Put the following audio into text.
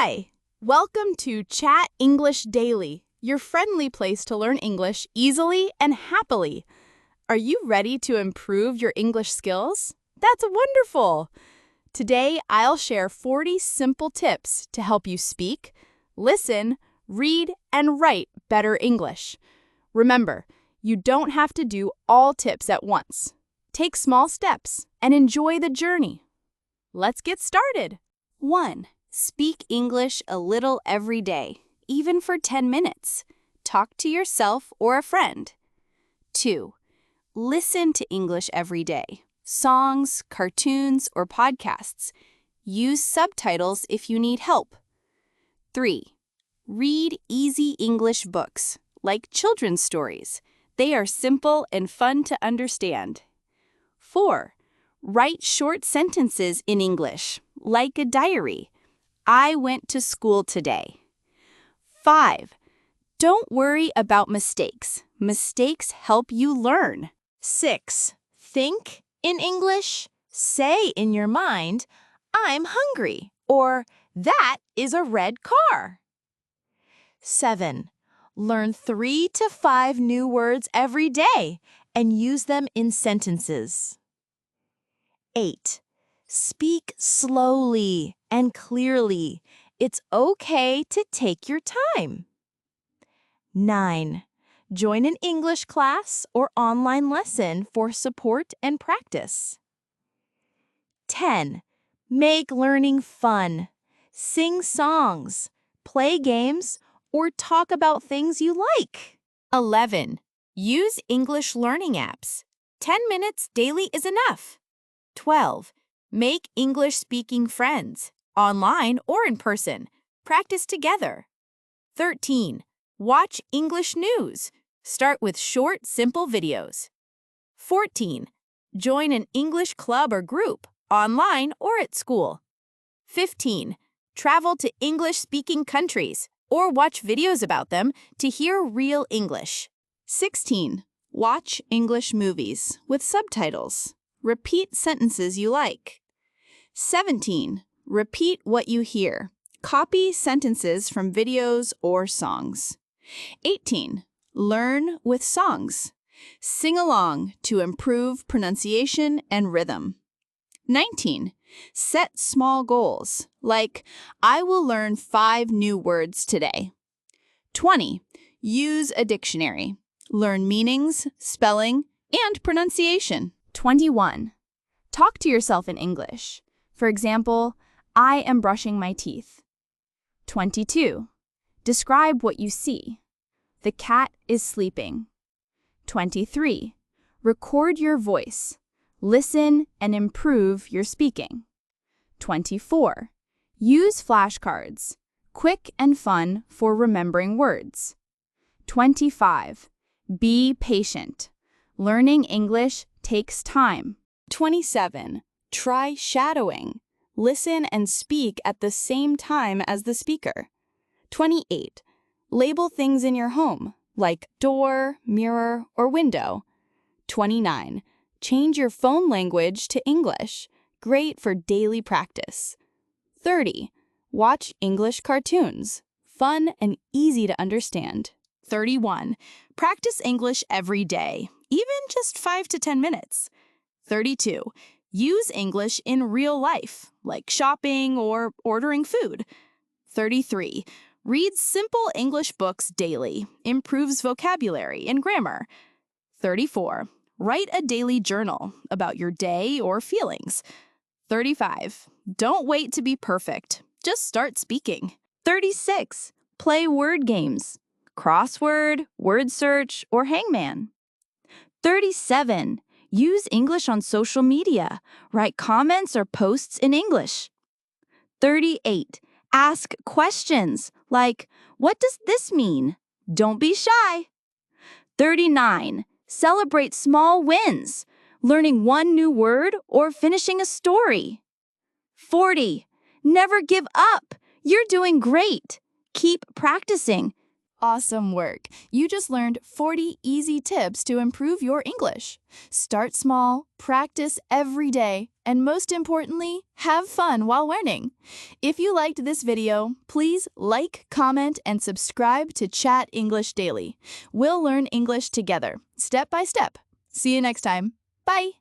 Hi! Welcome to Chat English Daily, your friendly place to learn English easily and happily. Are you ready to improve your English skills? That's wonderful! Today, I'll share 40 simple tips to help you speak, listen, read, and write better English. Remember, you don't have to do all tips at once. Take small steps and enjoy the journey. Let's get started. 1. Speak English a little every day, even for 10 minutes. Talk to yourself or a friend. 2. Listen to English every day. Songs, cartoons, or podcasts. Use subtitles if you need help. 3. Read easy English books, like children's stories. They are simple and fun to understand. 4. Write short sentences in English, like a diary. I went to school today. 5. Don't worry about mistakes. Mistakes help you learn. 6. Think in English. Say in your mind, I'm hungry, or that is a red car. 7. Learn 3 to 5 new words every day and use them in sentences. 8. Speak slowly and clearly. It's okay to take your time. 9. Join an English class or online lesson for support and practice. 10. Make learning fun. Sing songs, play games, or talk about things you like. 11. Use English learning apps. 10 minutes daily is enough. 12. Make English speaking friends, online or in person. Practice together. 13. Watch English news. Start with short, simple videos. 14. Join an English club or group, online or at school. 15. Travel to English-speaking countries or watch videos about them to hear real English. 16. Watch English movies with subtitles. Repeat sentences you like. 17. Repeat what you hear. Copy sentences from videos or songs. 18. Learn with songs. Sing along to improve pronunciation and rhythm. 19. Set small goals, like, I will learn 5 new words today. 20. Use a dictionary. Learn meanings, spelling, and pronunciation. 21. Talk to yourself in English. For example, I am brushing my teeth. 22. Describe what you see. The cat is sleeping. 23. Record your voice. Listen and improve your speaking. 24. Use flashcards. Quick and fun for remembering words. 25. Be patient. Learning English takes time. 27. Try shadowing. Listen and speak at the same time as the speaker. 28. Label things in your home, like door, mirror, or window. 29. Change your phone language to English. Great for daily practice. 30. Watch English cartoons. Fun and easy to understand. 31. Practice English every day, even just 5 to 10 minutes. 32. Use English in real life, like shopping or ordering food. 33. Read simple English books daily. Improves vocabulary and grammar. 34. Write a daily journal about your day or feelings. 35. Don't wait to be perfect. Just start speaking. 36. Play word games. Crossword, word search, or hangman. 37. Use English on social media. Write comments or posts in English. 38. Ask questions like, what does this mean? Don't be shy. 39. Celebrate small wins, learning 1 new word or finishing a story. 40. Never give up. You're doing great. Keep practicing. Awesome work! You just learned 40 easy tips to improve your English. Start small, practice every day, and most importantly, have fun while learning. If you liked this video, please like, comment, and subscribe to Chat English Daily. We'll learn English together, step by step. See you next time. Bye!